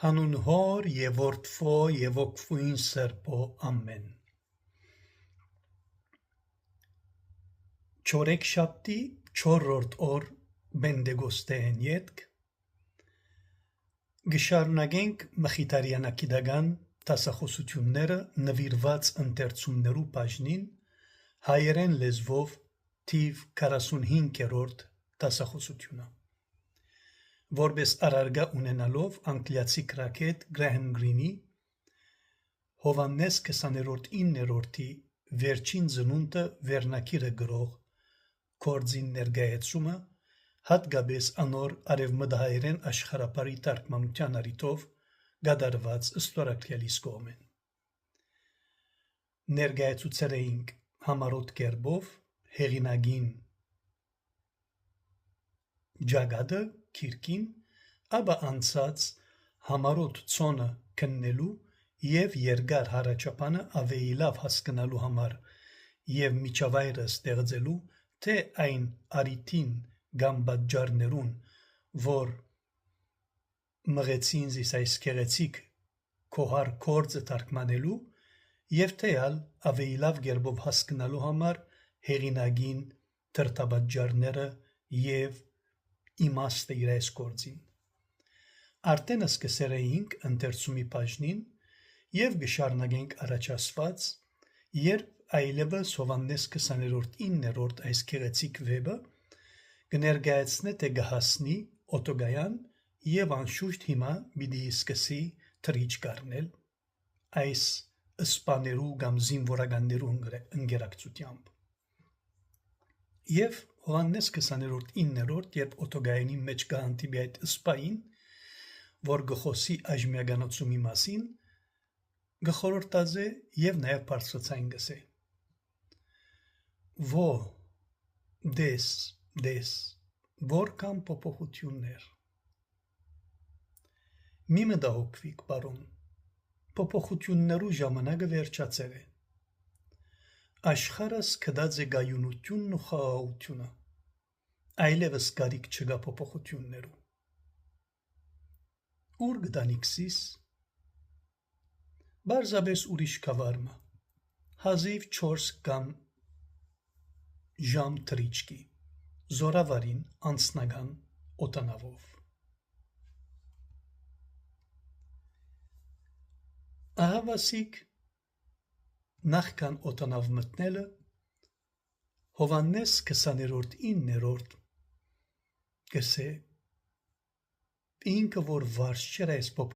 Հանուն Հոր և Որդվո և Ոգվույն Սրբո ամեն։ Չորեքշաբթի 4-րդ օր Պենտեկոստեին ետք գշարունակենք մխիթարյանագիտական դասախոսությունները նվիրված ընթերցումներու բաժնին հայերեն լեզվով թիվ 45-րդ դասախոսությունը։ Որպես առարգա ունենալով անգլիացի գրագետ Գրահեմ Գրինի Հովհաննես 20-9-րդի վերջին ծնունդը վերնագիրը գրող գործին ներկայացումը հատկապես անոր արևմտահայերեն աշխարհապարի թարգմանության առիթով կատարված ստորագրյալիս կողմեն։ Ներկայացուցել էինք համառոտ կերպով հեղինակին Ջագադը քիրքին, ապա անցած համառոտ ցոնը քննելու և երկար հարաճապանը ավելի լավ հասկանալու համար և միջավայրը ստեղծելու թե այն առիթին կամ պատճառներուն, որ մղեցին զիս այս գեղեցիկ քոհար գործը թարգմանելու և թե ավելի լավ կերպով հասկանալու համար հեղինակին դրդապատճառները և իմաստը իր այս գործին։ Արդեն սկսել էինք ընթերցումի բաժնին և կշարունակենք առաջ, երբ այլևս Հովհաննես 20-9-րդ այս գեղեցիկ վեպը կներկայացնե թե կհասնի օտոկայան և անշուշտ հիմա պիտի սկսի թռիչք առնել այս սպաներու կամ զինվորականներու ընկերակցությամբ։ Եվ Հովհաննես 20-9-րդ երբ օտոկայանի մեջ կհանդիպի այդ սպային, որ կխոսի այժմիականացումի մասին, կխորհրդածե և նաև բարձրացայն կսե. Ո՛, դես, որքան փոփոխություններ։ Մի մտահոգվիք, պարոն, փոփոխություններու ժամանակը վերջացել է։ Աշխարհս գտած է կայունությունն ու խաղաղությունը, այլևս կարիք չկա փոփոխություններու։ Ուր կտանիք զիս։ Պարզապես ուրիշ գավառ, հազիվ 4 կամ ժամ թռիչքի, զօրավարին անձնական օդանավով։ Ահավասիկ նախքան օդանավ մտնելը Հովհաննես 20-9-րդ կսե ինքը որ վարձ չէր այս